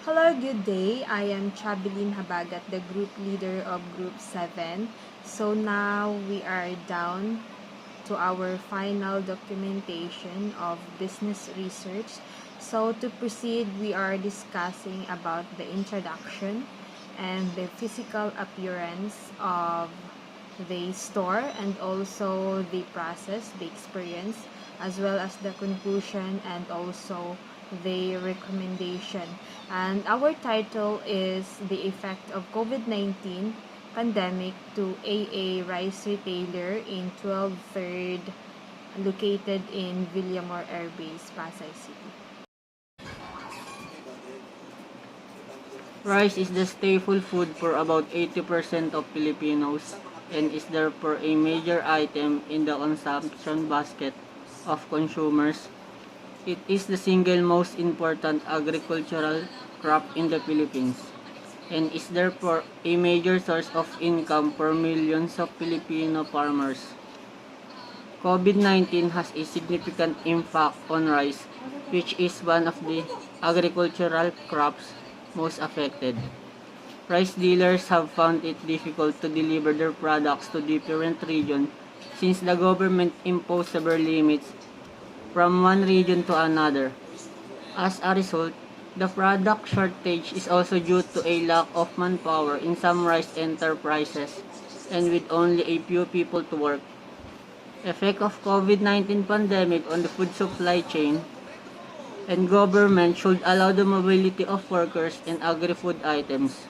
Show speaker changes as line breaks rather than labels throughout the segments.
Hello, good day. I am Chabilin Habagat, the group leader of Group 7. So now we are down to our final documentation of business research. So to proceed, we are discussing about the introduction and the physical appearance of the store and also the process, the experience, as well as the conclusion and also the recommendation. And our title is The Effect of COVID-19 Pandemic to AA Rice Retailer in 12 Third, located in Villamor Air Base, Pasay City.
Rice is the staple food for about 80% of Filipinos and is therefore a major item in the consumption basket of consumers. It is the single most important agricultural crop in the Philippines and is therefore a major source of income for millions of Filipino farmers. COVID-19 has a significant impact on rice, which is one of the agricultural crops most affected. Rice dealers have found it difficult to deliver their products to different regions since the government imposed severe limits from one region to another. As a result, the product shortage is also due to a lack of manpower in some rice enterprises and with only a few people to work. Effect of COVID-19 pandemic on the food supply chain and government should allow the mobility of workers and agri-food items.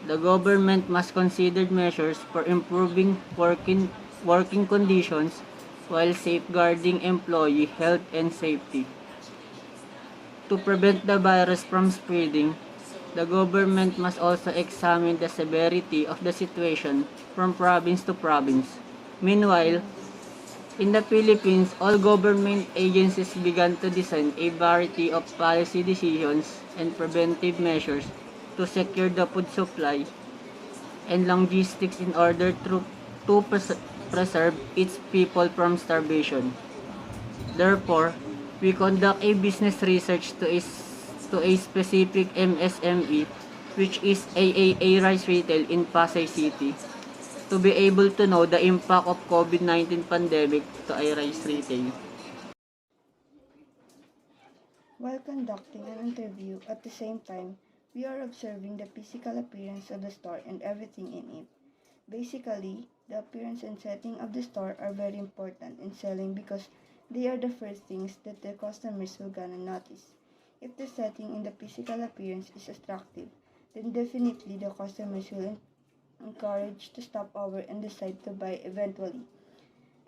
The government must consider measures for improving working conditions while safeguarding employee health and safety. To prevent the virus from spreading, the government must also examine the severity of the situation from province to province. Meanwhile, in the Philippines, all government agencies began to design a variety of policy decisions and preventive measures to secure the food supply and logistics in order to preserve its people from starvation. Therefore, we conduct a business research to a specific MSME, which is AAA Rice Retail in Pasay City, to be able to know the impact of COVID-19 pandemic to a rice retail.
While conducting an interview, at the same time, we are observing the physical appearance of the store and everything in it. Basically, the appearance and setting of the store are very important in selling because they are the first things that the customers will gonna notice. If the setting and the physical appearance is attractive, then definitely the customers will encourage to stop over and decide to buy eventually.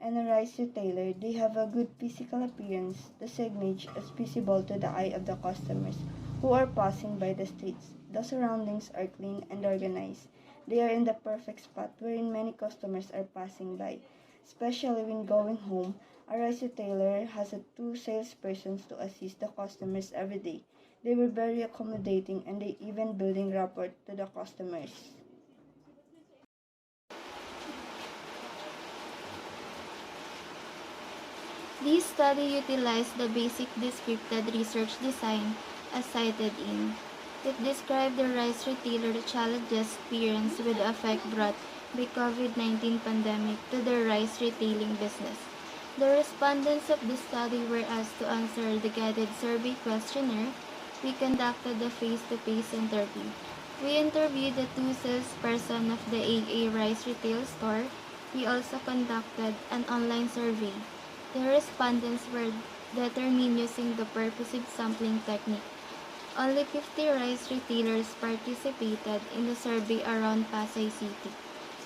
And a rice retailer, they have a good physical appearance. The signage is visible to the eye of the customers who are passing by the streets. The surroundings are clean and organized. They are in the perfect spot wherein many customers are passing by. Especially when going home, a rice retailer has two salespersons to assist the customers every day. They were very accommodating and they even building rapport to the customers.
This study utilized the basic descripted research design as cited in. It described the rice retailer challenges experienced with the effect brought by COVID-19 pandemic to the rice retailing business. The respondents of the study were asked to answer the guided survey questionnaire. We conducted a face-to-face interview. We interviewed the two salesperson of the AA Rice Retail Store. We also conducted an online survey. The respondents were determined using the purposive sampling technique. Only 50 rice retailers participated in the survey around Pasay City.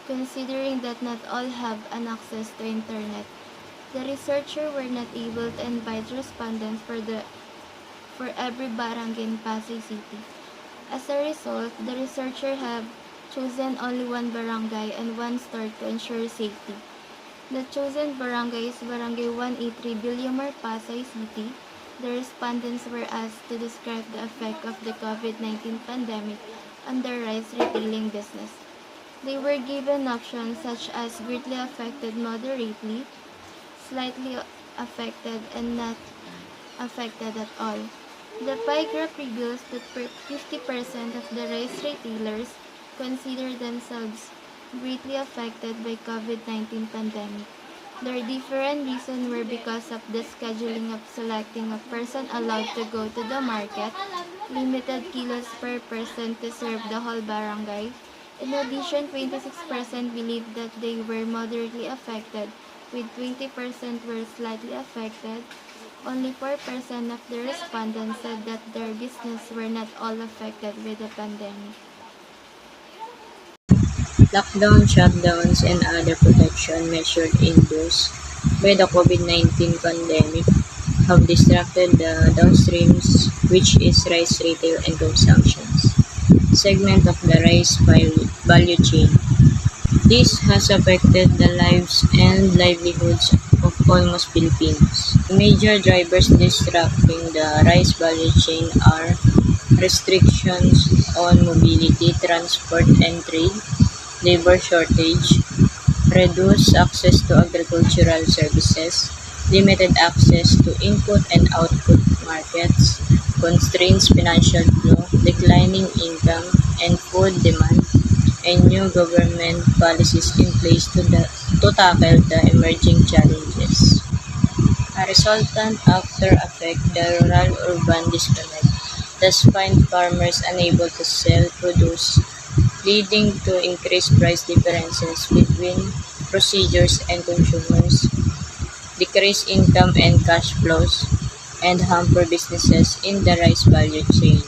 Considering that not all have an access to internet, the researchers were not able to invite respondents for every barangay in Pasay City. As a result, the researchers have chosen only one barangay and one store to ensure safety. The chosen barangay is Barangay 183 Villamor, Pasay City. The respondents were asked to describe the effect of the COVID-19 pandemic on the rice retailing business. They were given options such as greatly affected, moderately, slightly affected, and not affected at all. The pie graph reveals that 50% of the rice retailers consider themselves greatly affected by COVID-19 pandemic. Their different reasons were because of the scheduling of selecting a person allowed to go to the market, limited kilos per person to serve the whole barangay. In addition, 26% believed that they were moderately affected, with 20% were slightly affected. Only 4% of the respondents said that their business were not all affected by the pandemic.
Lockdown, shutdowns, and other protection measures induced by the COVID-19 pandemic have disrupted the downstreams, which is rice retail and consumptions, segment of the rice value chain. This has affected the lives and livelihoods of almost Filipinos. Major drivers disrupting the rice value chain are restrictions on mobility, transport and trade, labor shortage, reduced access to agricultural services, limited access to input and output markets, constraints financial flow, declining income and food demand, and new government policies in place to tackle the emerging challenges. A resultant after effect the rural-urban disconnect thus find farmers unable to sell produce, leading to increased price differences between producers and consumers, decreased income and cash flows, and hamper businesses in the rice value chain.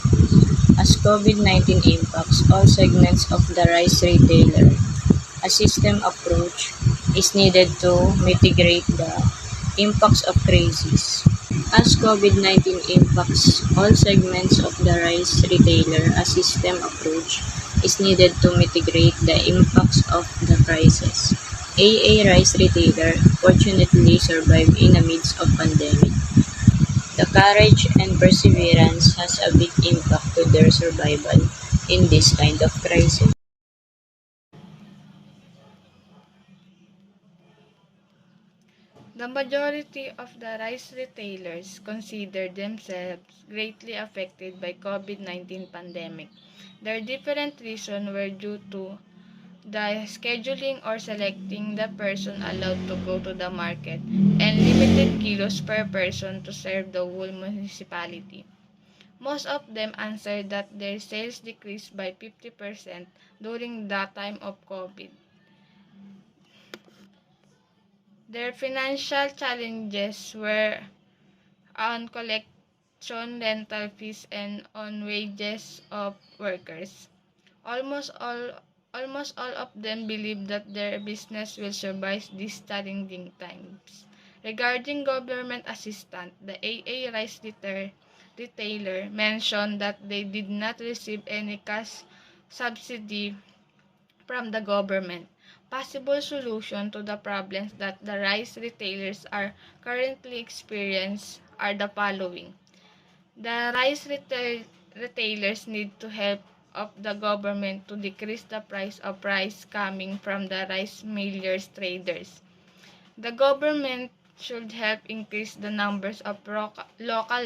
As COVID-19 impacts all segments of the rice retailer, a system approach is needed to mitigate the impacts of crisis. As COVID-19 impacts all segments of the rice retailer, a system approach is needed to mitigate the impacts of the crisis. A rice retailer fortunately survived in the midst of pandemic. The courage and perseverance has a big impact to their survival in this kind of crisis.
The majority of the rice retailers consider themselves greatly affected by COVID-19 pandemic. Their different reasons were due to the scheduling or selecting the person allowed to go to the market and limited kilos per person to serve the whole municipality. Most of them answered that their sales decreased by 50% during the time of COVID. Their financial challenges were on collection rental fees and on wages of workers. Almost all Almost all of them believe that their business will survive these challenging times. Regarding government assistance, the AA rice retailer mentioned that they did not receive any cash subsidy from the government. Possible solution to the problems that the rice retailers are currently experiencing are the following. The retailers need to help of the government to decrease the price of rice coming from the rice millers traders. The government should help increase the numbers of local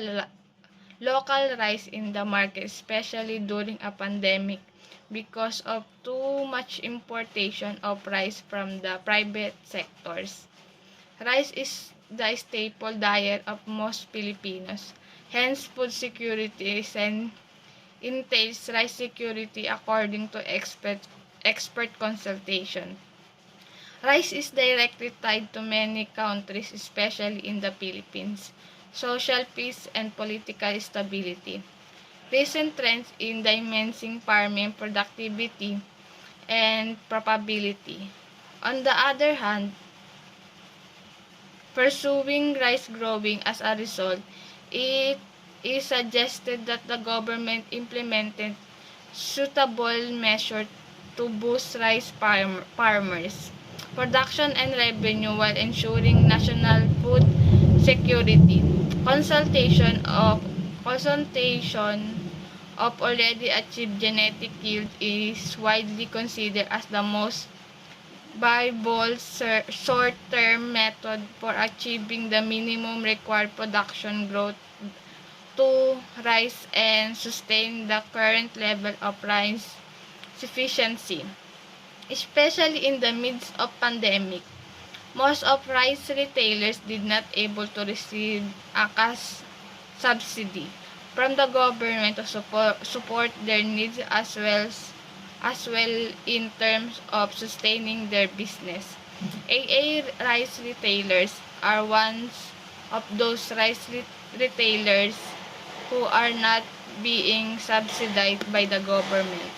rice in the market, especially during a pandemic, because of too much importation of rice from the private sectors. Rice is the staple diet of most Filipinos. Hence, food security entails rice security according to expert consultation. Rice is directly tied to many countries, especially in the Philippines, social peace and political stability. Recent trends in diminishing farming productivity and probability. On the other hand, pursuing rice growing as a result, it is suggested that the government implemented suitable measures to boost rice farmers' production and revenue while ensuring national food security. Consultation of consultation of already achieved genetic yield is widely considered as the most viable short-term method for achieving the minimum required production growth to rice and sustain the current level of rice sufficiency, especially in the midst of pandemic. Most of rice retailers did not able to receive a cash subsidy from the government to support their needs as well in terms of sustaining their business. AA rice retailers are one of those retailers who are not being subsidized by the government.